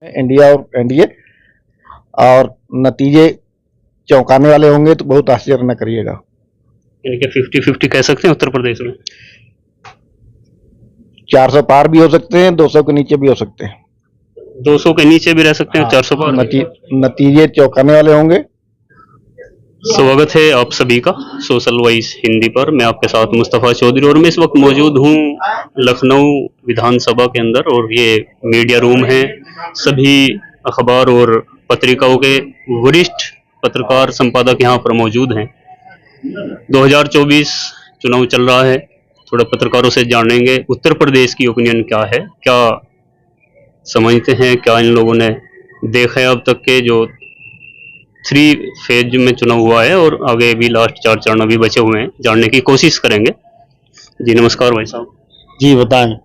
India और NDA और नतीजे चौंकाने वाले होंगे तो बहुत आश्चर्य न करिएगा। यानी कि 50-50 कह सकते हैं उत्तर प्रदेश में। 400 पार भी हो सकते हैं, 200 के नीचे भी हो सकते हैं। 200 के नीचे भी रह सकते हैं, 400 पार। नतीजे चौंकाने वाले होंगे। स्वागत है आप सभी का सोशल वॉइस हिंदी पर। मैं आपके साथ मुस्तफ़ा चौधरी और मैं इस वक्त मौजूद हूँ लखनऊ विधानसभा के अंदर और ये मीडिया रूम है। सभी अखबार और पत्रिकाओं के वरिष्ठ पत्रकार संपादक यहाँ पर मौजूद हैं। 2024 चुनाव चल रहा है, थोड़ा पत्रकारों से जानेंगे उत्तर प्रदेश की ओपिनियन क्या है, क्या समझते हैं, क्या इन लोगों ने देखा है अब तक के जो 3 फेज में चुनाव हुआ है और आगे भी लास्ट 4 चरण अभी बचे हुए हैं, जानने की कोशिश करेंगे। जी नमस्कार भाई साहब। जी बताएं।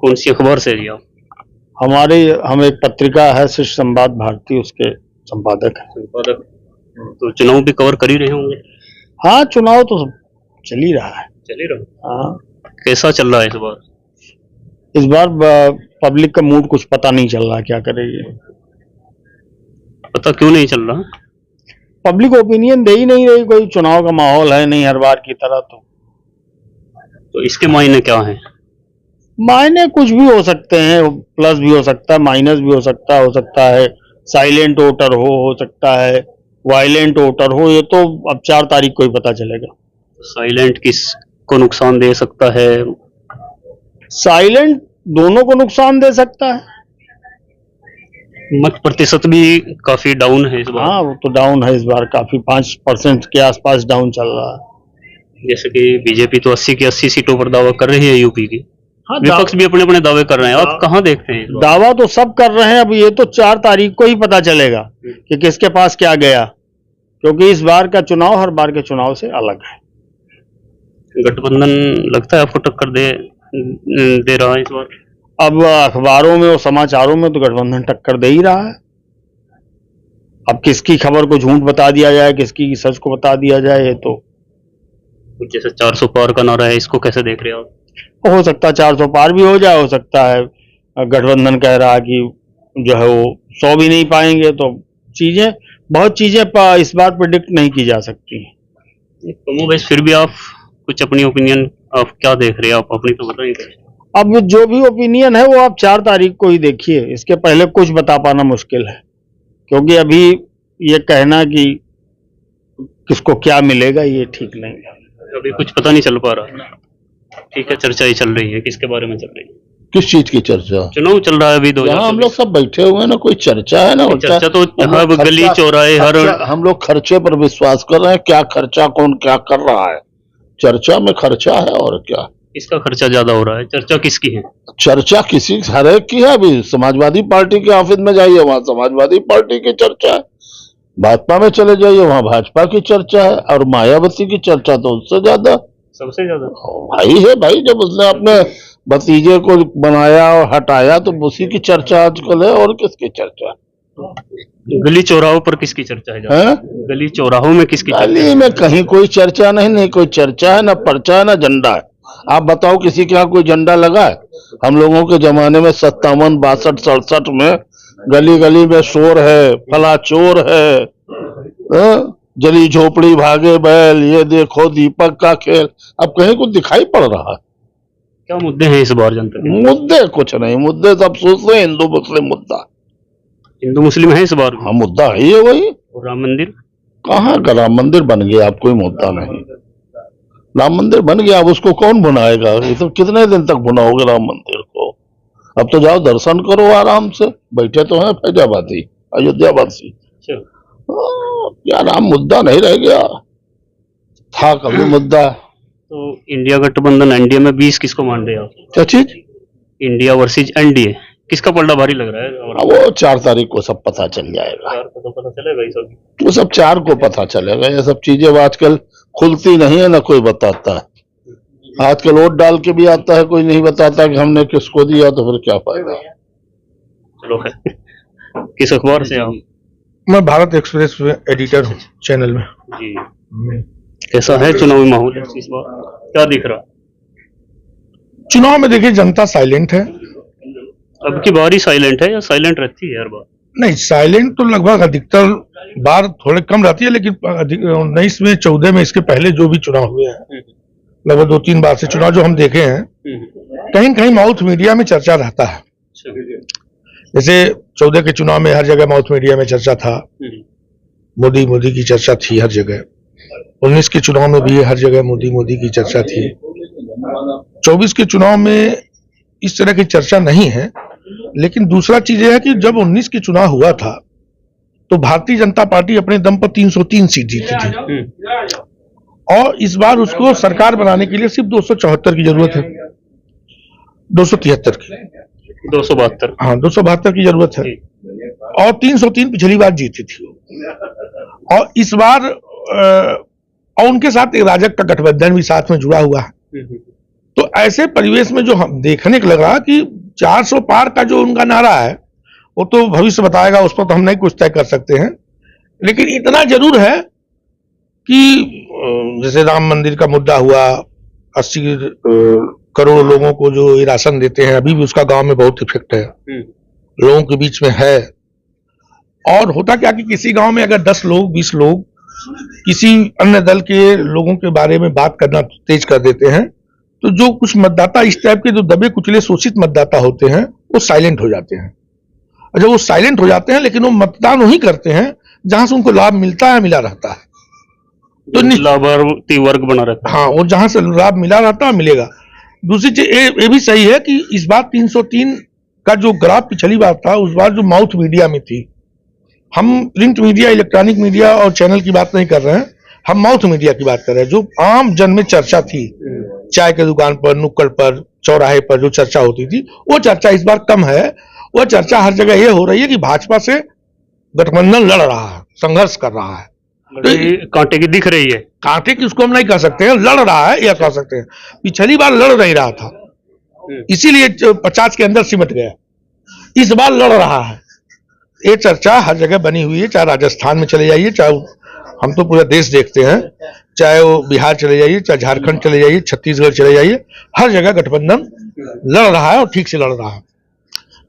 कौन सी अखबार से जी आप? हम एक पत्रिका है शिष्य संवाद भारती, उसके संपादक है। संपादक तो चुनाव भी कवर कर ही रहे होंगे। हाँ, चुनाव तो चल ही रहा है। चल ही रहा। हाँ, कैसा चल रहा है इस बार? इस बार पब्लिक का मूड कुछ पता नहीं चल रहा, क्या करेगी। पता क्यों नहीं चल रहा? पब्लिक ओपिनियन दे ही नहीं रही, कोई चुनाव का माहौल है नहीं हर बार की तरह। तो इसके मायने क्या हैं? मायने कुछ भी हो सकते हैं, प्लस भी हो सकता है, माइनस भी हो सकता है साइलेंट वोटर हो सकता है वायलेंट वोटर हो। ये तो अब 4 तारीख को ही पता चलेगा। साइलेंट किस को नुकसान दे सकता है? साइलेंट दोनों को नुकसान दे सकता है। मत प्रतिशत भी काफी डाउन है इस बार। हाँ, वो तो डाउन है इस बार, काफी 5% के आसपास डाउन चल रहा है। जैसे कि बीजेपी तो 80 की 80 सीटों पर दावा कर रही है यूपी की। हाँ, विपक्ष भी अपने अपने दावे कर रहे हैं। आप कहाँ देखते हैं इस बार? दावा तो सब कर रहे हैं। अब ये तो 4 तारीख को ही पता चलेगा कि किसके पास क्या गया, क्योंकि इस बार का चुनाव हर बार के चुनाव से अलग है। गठबंधन लगता है आपको टक्कर दे रहा है इस बार? अब अखबारों में और समाचारों में तो गठबंधन टक्कर दे ही रहा है। अब किसकी खबर को झूठ बता दिया जाए, किसकी सच को बता दिया जाए, ये तो जैसे 400 पार का नारा है, इसको कैसे देख रहे हैं आप? हो सकता है 400 पार भी हो जाए, हो सकता है गठबंधन कह रहा है कि जो है वो 100 भी नहीं पाएंगे। तो बहुत चीजें इस बार प्रेडिक्ट नहीं की जा सकती। कमोबेश फिर भी आप कुछ अपनी ओपिनियन आप क्या देख रहे हैं? आप अपनी तो बताइए। अब जो भी ओपिनियन है वो आप 4 तारीख को ही देखिए, इसके पहले कुछ बता पाना मुश्किल है, क्योंकि अभी ये कहना कि किसको क्या मिलेगा ये ठीक नहीं है। अभी कुछ पता नहीं चल पा रहा। ठीक है, चर्चा ही चल रही है। किसके बारे में चल रही है? किस चीज की चर्चा? चुनाव चल रहा है अभी। यहाँ हम लोग सब बैठे हुए हैं ना, कोई चर्चा है ना? चर्चा तो हर गली चौराहे हर हम लोग खर्चे पर विश्वास कर रहे हैं। क्या खर्चा, कौन क्या कर रहा है? चर्चा में खर्चा है और क्या। किसका खर्चा ज्यादा हो रहा है? चर्चा किसकी है? चर्चा किसी हर एक की है। अभी समाजवादी पार्टी के ऑफिस में जाइए, वहां समाजवादी पार्टी की चर्चा है। भाजपा में चले जाइए, वहां भाजपा की चर्चा है। और मायावती की चर्चा तो उससे ज्यादा, सबसे ज्यादा भाई है भाई। जब उसने अपने भतीजे को बनाया और हटाया तो उसी की चर्चा आजकल है। और किसकी चर्चा? गली चौराहों पर किसकी चर्चा है? गली चौराहों में किसकी चर्चा? गली में कहीं कोई चर्चा नहीं कोई चर्चा है, ना पर्चा है, ना झंडा है। आप बताओ किसी के यहाँ कोई झंडा लगा है? हम लोगों के जमाने में 57, 62, 67 में गली गली में शोर है, फला चोर है, जली झोपड़ी भागे बैल, ये देखो दीपक का खेल। अब कहीं कुछ दिखाई पड़ रहा है? क्या मुद्दे हैं इस बार जनता के? मुद्दे कुछ नहीं, मुद्दे सब सोचते हैं हिंदू मुस्लिम मुद्दा। हिंदू मुस्लिम है इस बार? हाँ, मुद्दा है ये वही। और राम मंदिर कहाँ का राम मंदिर बन गया? अब कोई मुद्दा नहीं। राम मंदिर बन गया, अब उसको कौन बनाएगा? ये तो कितने दिन तक बनाओगे राम मंदिर को? अब तो जाओ दर्शन करो आराम से। बैठे तो हैं फैजाबादी, अयोध्यावासी। क्या नाम, मुद्दा नहीं रह गया था कभी मुद्दा। तो इंडिया गठबंधन एनडीए में 20 किसको मान रहे हैं आप? क्या चीज? इंडिया वर्सेज एनडीए, किसका पलड़ा भारी लग रहा है? और वो 4 तारीख को सब पता चल जाएगा। 4 को तो पता चलेगा ही सब। वो सब 4 को पता चलेगा। ये सब चीजें आजकल खुलती नहीं है, ना कोई बताता है। आजकल वोट डाल के भी आता है, कोई नहीं बताता कि हमने किसको दिया, तो फिर क्या फायदा। चलो है। किस अखबार से आप? मैं भारत एक्सप्रेस एडिटर हूँ चैनल में। जी, कैसा है चुनावी माहौल इस बार? क्या दिख रहा? चुनाव में देखिए जनता साइलेंट है, अब की बार ही साइलेंट है या साइलेंट रहती है हर बार? नहीं, साइलेंट तो लगभग अधिकतर बार थोड़े कम रहती है, लेकिन 19 में 14 में इसके पहले जो भी चुनाव हुए हैं, लगभग 2-3 बार से चुनाव जो हम देखे हैं, कहीं न कहीं माउथ मीडिया में चर्चा रहता है। जैसे 14 के चुनाव में हर जगह माउथ मीडिया में चर्चा था, मोदी की चर्चा थी हर जगह। 19 के चुनाव में भी हर जगह मोदी की चर्चा थी। 24 के चुनाव में इस तरह की चर्चा नहीं है। लेकिन दूसरा चीज यह है कि जब 19 के चुनाव हुआ था तो भारतीय जनता पार्टी अपने दम पर 303 सीट जीती थी, और इस बार उसको सरकार बनाने के लिए सिर्फ 274 की जरूरत है, 273 की, 272। हाँ 272 की जरूरत है, और 303 पिछली बार जीती थी। और इस बार और उनके साथ एक राजग का गठबंधन भी साथ में जुड़ा हुआ है। तो ऐसे परिवेश में जो हम देखने को लग रहा कि 400 पार का जो उनका नारा है वो तो भविष्य बताएगा, उस पर तो हम नहीं कुछ तय कर सकते हैं। लेकिन इतना जरूर है कि जैसे राम मंदिर का मुद्दा हुआ, 80 करोड़ लोगों को जो ये राशन देते हैं, अभी भी उसका गांव में बहुत इफेक्ट है, लोगों के बीच में है। और होता क्या कि किसी गांव में अगर 10 लोग 20 लोग किसी अन्य दल के लोगों के बारे में बात करना तेज कर देते हैं, तो जो कुछ मतदाता इस टाइप के जो दबे कुचले शोषित मतदाता होते हैं वो साइलेंट हो जाते हैं। और जब वो साइलेंट हो जाते हैं, लेकिन वो मतदान वही करते हैं जहां से उनको लाभ मिलता है, मिला रहता है, तो लाभार्थी वर्ग बना रहता है। हाँ, वो जहां से लाभ मिला रहता है मिलेगा। दूसरी चीज ये भी सही है कि इस बार 303 का जो ग्राफ पिछली बार था, उस बार जो माउथ मीडिया में थी, हम प्रिंट मीडिया, इलेक्ट्रॉनिक मीडिया और चैनल की बात नहीं कर रहे हैं, हम माउथ मीडिया की बात कर रहे हैं। जो आम जन में चर्चा थी, चाय के दुकान पर, नुक्कड़ पर, चौराहे पर जो चर्चा होती थी, वो चर्चा इस बार कम है। वो चर्चा हर जगह ये हो रही है कि भाजपा से गठबंधन लड़ रहा है, संघर्ष कर रहा है। तो कांटे की दिख रही है, कांटे की उसको हम नहीं कह सकते हैं, लड़ रहा है यह कह सकते हैं। पिछली बार लड़ नहीं रहा था, इसीलिए 50 के अंदर सिमट गया। इस बार लड़ रहा है, ये चर्चा हर जगह बनी हुई है। चाहे राजस्थान में चले जाइए, चाहे हम तो पूरा देश देखते हैं, चाहे वो बिहार चले जाइए, चाहे झारखंड चले जाइए, छत्तीसगढ़ चले जाइए, हर जगह गठबंधन लड़ रहा है और ठीक से लड़ रहा है।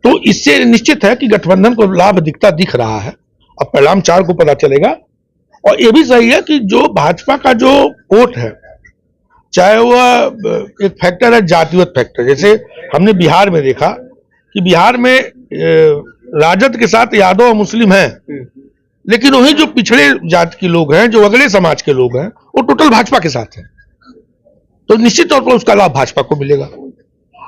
तो इससे निश्चित है कि गठबंधन को लाभ दिख रहा है। अब परिणाम 4 को पता चलेगा। और ये भी सही है कि जो भाजपा का जो वोट है, चाहे वह एक फैक्टर है जातिगत फैक्टर, जैसे हमने बिहार में देखा कि बिहार में राजद के साथ यादव और मुस्लिम हैं, लेकिन वही जो पिछड़े जाति के लोग हैं, जो अगले समाज के लोग हैं, वो टोटल भाजपा के साथ हैं। तो निश्चित तौर पर उसका लाभ भाजपा को मिलेगा।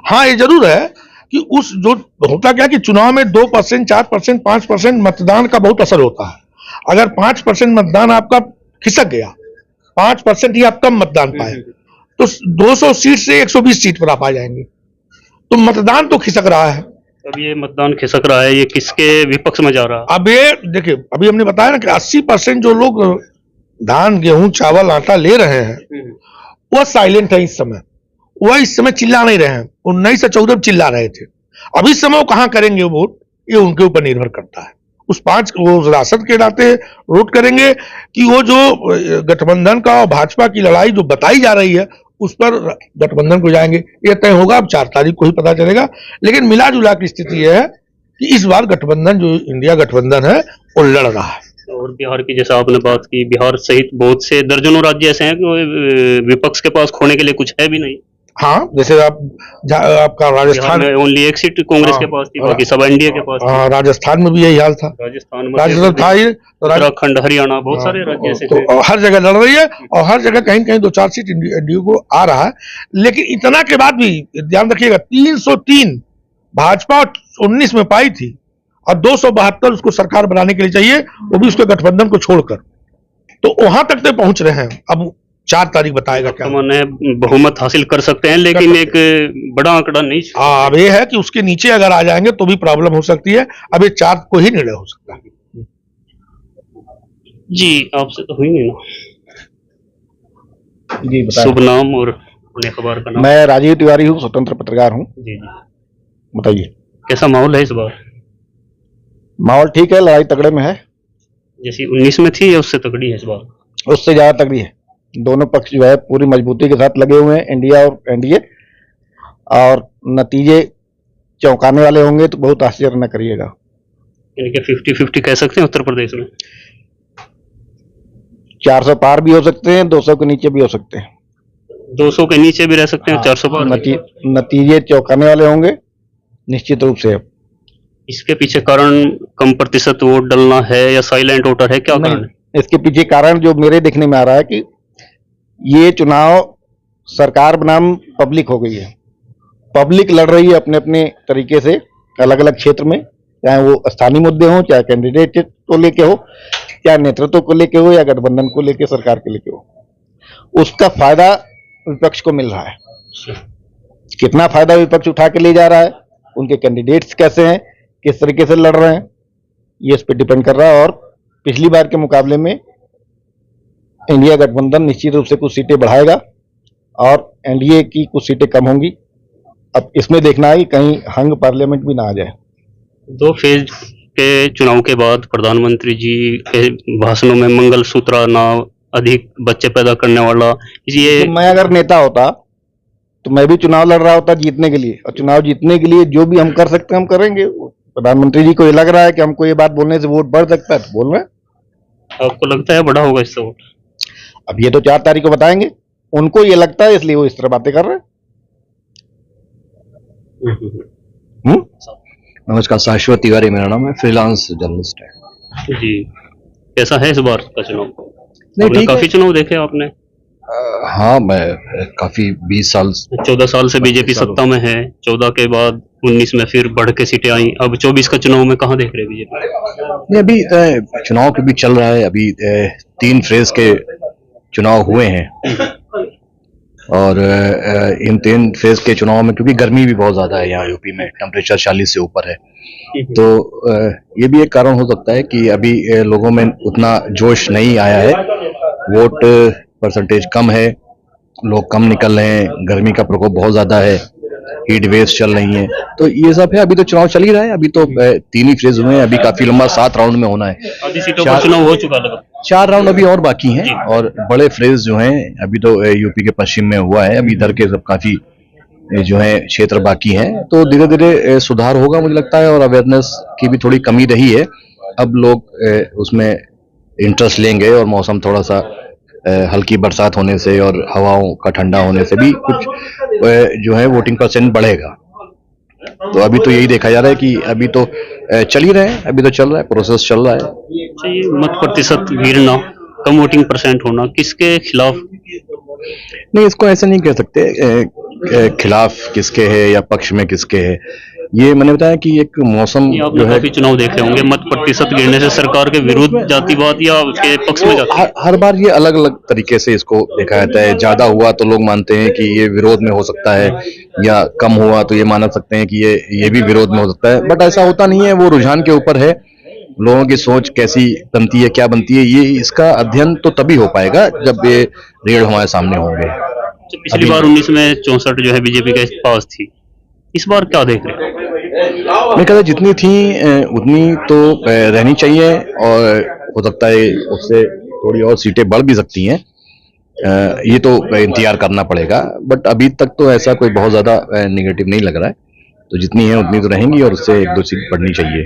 हाँ, ये जरूर है कि उस जो होता क्या कि चुनाव में 2%, 4%, 5% मतदान का बहुत असर होता है। अगर 5% मतदान आपका खिसक गया, 5% ही आप कम मतदान पाए, तो 200 सीट से 120 सीट पर आप आ जाएंगे। तो मतदान तो खिसक रहा है। अब ये मतदान खिसक रहा है, ये किसके विपक्ष में जा रहा है? अब ये देखिए, अभी हमने बताया ना कि 80% जो लोग धान, गेहूं, चावल, आटा ले रहे हैं, वह साइलेंट है इस समय। वह इस समय चिल्ला नहीं रहे हैं। 19 से 14 चिल्ला रहे थे। अब इस समय वो कहां करेंगे वोट, ये उनके ऊपर निर्भर करता है। उस 5 वो राशद के नाते वोट करेंगे कि वो जो गठबंधन का और भाजपा की लड़ाई जो बताई जा रही है, उस पर गठबंधन को जाएंगे, ये तय होगा। अब 4 तारीख को ही पता चलेगा। लेकिन मिला जुला की स्थिति यह है कि इस बार गठबंधन जो इंडिया गठबंधन है वो लड़ रहा है। और बिहार की जैसा आपने बात की, बिहार सहित बहुत से दर्जनों राज्य ऐसे हैं कि विपक्ष के पास खोने के लिए कुछ है भी नहीं। हाँ, जैसे आपका राजस्थान में ओनली एक सीट कांग्रेस के पास थी, बाकी सब एनडीए के पास थी। राजस्थान में भी यही हाल था। राजस्थान था ही, उत्तराखंड, हरियाणा, बहुत सारे राज्य ऐसे थे। तो हर जगह लड़ रही है, और हर जगह कहीं कहीं 2-4 सीट एनडीए को आ रहा है। लेकिन इतना के बाद भी ध्यान रखिएगा, 303 भाजपा 19 में पाई थी, और 272 उसको सरकार बनाने के लिए चाहिए, वो भी उसके गठबंधन को छोड़कर। तो वहां तक तो पहुंच रहे हैं। अब 4 तारीख बताएगा क्या माने बहुमत हासिल कर सकते हैं, लेकिन एक बड़ा आंकड़ा नहीं। हाँ, अब ये है कि उसके नीचे अगर आ जाएंगे तो भी प्रॉब्लम हो सकती है। अब ये 4 को ही निर्णय हो सकता है। जी, आपसे तो हुई नहीं ना जी, शुभ नाम और अपने अखबार का नाम? मैं राजीव तिवारी हूँ, स्वतंत्र पत्रकार हूँ। जी जी, बताइए। कैसा माहौल है इस बार? माहौल ठीक है, लड़ाई तगड़े में है। जैसी 19 में थी या उससे तगड़ी है इस बार? उससे ज्यादा तगड़ी है। दोनों पक्ष जो है पूरी मजबूती के साथ लगे हुए हैं, इंडिया और एनडीए, और नतीजे चौंकाने वाले होंगे तो बहुत आश्चर्य न करिएगा। यानी कि 50-50 कह सकते हैं उत्तर प्रदेश में। 400 पार भी हो सकते हैं, 200 के नीचे भी हो सकते हैं। 200 के नीचे भी रह सकते हैं, 400 पार भी। नतीजे चौंकाने वाले होंगे निश्चित रूप से। इसके पीछे कारण कम प्रतिशत वोट डलना है या साइलेंट वोटर है, क्या कारण है? इसके पीछे कारण जो मेरे देखने में आ रहा है कि ये चुनाव सरकार बनाम पब्लिक हो गई है। पब्लिक लड़ रही है अपने अपने तरीके से अलग अलग क्षेत्र में, चाहे वो स्थानीय मुद्दे हों, चाहे कैंडिडेट को लेके हो, चाहे नेतृत्व को लेके हो, या गठबंधन को लेके, सरकार के लेके हो। उसका फायदा विपक्ष को मिल रहा है। कितना फायदा विपक्ष उठा के ले जा रहा है, उनके कैंडिडेट्स कैसे हैं, किस तरीके से लड़ रहे हैं, ये इस पर डिपेंड कर रहा है। और पिछली बार के मुकाबले में इंडिया गठबंधन निश्चित रूप से कुछ सीटें बढ़ाएगा और एनडीए की कुछ सीटें कम होंगी। अब इसमें देखना है कि कहीं हंग पार्लियामेंट भी ना आ जाए। 2 फेज के चुनाव के बाद प्रधानमंत्री जी के भाषणों में मंगल सूत्र नाम, अधिक बच्चे पैदा करने वाला, ये तो मैं अगर नेता होता तो मैं भी चुनाव लड़ रहा होता जीतने के लिए, और चुनाव जीतने के लिए जो भी हम कर सकते हैं हम करेंगे। प्रधानमंत्री जी को ये लग रहा है कि हमको ये बात बोलने से वोट बढ़ सकता है तो बोल रहे हैं। आपको लगता है बड़ा होगा इससे वोट? अब ये तो 4 तारीख को बताएंगे। उनको ये लगता है इसलिए वो इस तरह बातें कर रहे हैं। नमस्कार, शाश्वत तिवारी मेरा नाम है, फ्रीलांस जर्नलिस्ट है। जी, कैसा है इस बार का चुनाव? नहीं, आपने ठीक है। काफी चुनाव देखे आपने? हाँ, मैं काफी 20 साल 14 साल से बीजेपी सत्ता में है, 14 के बाद 19 में फिर बढ़ के सीटें आई, अब 24 का चुनाव में कहाँ देख रहे हैं बीजेपी? नहीं, अभी चुनाव के भी चल रहा है। अभी 3 फेज के चुनाव हुए हैं और इन 3 फेज के चुनाव में क्योंकि गर्मी भी बहुत ज्यादा है यहाँ यूपी में, टेम्परेचर 40 से ऊपर है, तो ये भी एक कारण हो सकता है कि अभी लोगों में उतना जोश नहीं आया है। वोट परसेंटेज कम है, लोग कम निकल रहे हैं, गर्मी का प्रकोप बहुत ज्यादा है, हीट वेव्स चल रही हैं, तो ये सब है। अभी तो चुनाव चल ही रहा है, अभी तो 3 ही फेज हुए हैं, अभी काफी लंबा 7 राउंड में होना है। आधी सीटों का चुनाव हो चुका लगभग। 4 राउंड अभी और बाकी हैं और बड़े फेज जो हैं अभी तो यूपी के पश्चिम में हुआ है, अभी इधर के सब काफी जो है क्षेत्र बाकी हैं, तो धीरे धीरे सुधार होगा मुझे लगता है। और अवेयरनेस की भी थोड़ी कमी रही है, अब लोग उसमें इंटरेस्ट लेंगे और मौसम थोड़ा सा हल्की बरसात होने से और हवाओं का ठंडा होने से भी कुछ जो है वोटिंग परसेंट बढ़ेगा। तो अभी तो यही देखा जा रहा है कि अभी तो चल ही रहे हैं, अभी तो चल रहा है, प्रोसेस चल रहा है। अच्छा, ये मत प्रतिशत गिरना, कम वोटिंग परसेंट होना, किसके खिलाफ? नहीं, इसको ऐसा नहीं कह सकते खिलाफ किसके है या पक्ष में किसके है। ये मैंने बताया कि एक मौसम आप जो है, काफी चुनाव देखे होंगे, मत प्रतिशत गिरने से सरकार के विरुद्ध जातिवाद या उसके पक्ष में जाती? हर बार ये अलग अलग तरीके से इसको देखा जाता है। ज्यादा हुआ तो लोग मानते हैं कि ये विरोध में हो सकता है, या कम हुआ तो ये मान सकते हैं कि ये भी विरोध में हो सकता है, बट ऐसा होता नहीं है। वो रुझान के ऊपर है, लोगों की सोच कैसी बनती है, क्या बनती है, ये इसका अध्ययन तो तभी हो पाएगा जब ये रीढ़ हमारे सामने होंगे। पिछली बार 19 में 64 जो है बीजेपी के पास थी, इस बार क्या देख रहे हैं? मैं कहता जितनी थी उतनी तो रहनी चाहिए, और हो सकता है उससे थोड़ी और सीटें बढ़ भी सकती हैं, ये तो इंतजार करना पड़ेगा। बट अभी तक तो ऐसा कोई बहुत ज्यादा निगेटिव नहीं लग रहा है, तो जितनी है उतनी तो रहेंगी और उससे 1-2 सीट बढ़नी चाहिए।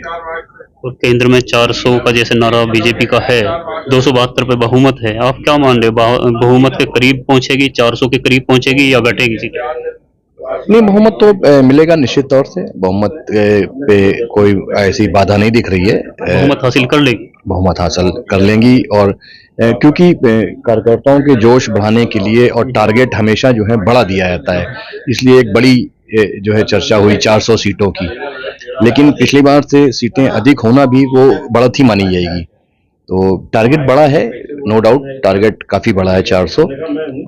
और केंद्र में 400 का जैसे नारा बीजेपी का है, 272 पे बहुमत है, आप क्या मान रहे हो? बहुमत के करीब पहुंचेगी, 400 के करीब पहुंचेगी या घटेगी सीटें? नहीं, बहुमत तो मिलेगा निश्चित तौर से, बहुमत पे कोई ऐसी बाधा नहीं दिख रही है। बहुमत हासिल कर लेगी, बहुमत हासिल कर लेंगी, और क्योंकि कार्यकर्ताओं के जोश बढ़ाने के लिए और टारगेट हमेशा जो है बढ़ा दिया जाता है, इसलिए एक बड़ी जो है चर्चा हुई 400 सीटों की। लेकिन पिछली बार से सीटें अधिक होना भी वो बढ़त ही मानी जाएगी, तो टारगेट बड़ा है, नो डाउट टारगेट काफी बड़ा है 400,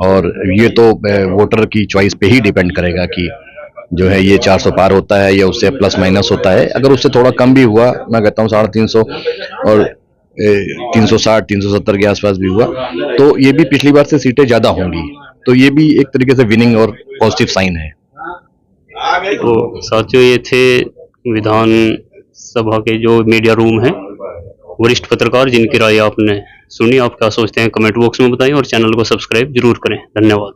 और ये तो वोटर की चॉइस पे ही डिपेंड करेगा कि जो है ये 400 पार होता है या उससे प्लस माइनस होता है। अगर उससे थोड़ा कम भी हुआ, मैं कहता हूँ 350 और 360 370 के आसपास भी हुआ, तो ये भी पिछली बार से सीटें ज्यादा होंगी, तो ये भी एक तरीके से विनिंग और पॉजिटिव साइन है। तो साथियों, ये थे विधान सभा के जो मीडिया रूम है, वरिष्ठ पत्रकार जिनकी राय आपने सुनी। आप क्या सोचते हैं कमेंट बॉक्स में बताएं और चैनल को सब्सक्राइब जरूर करें। धन्यवाद।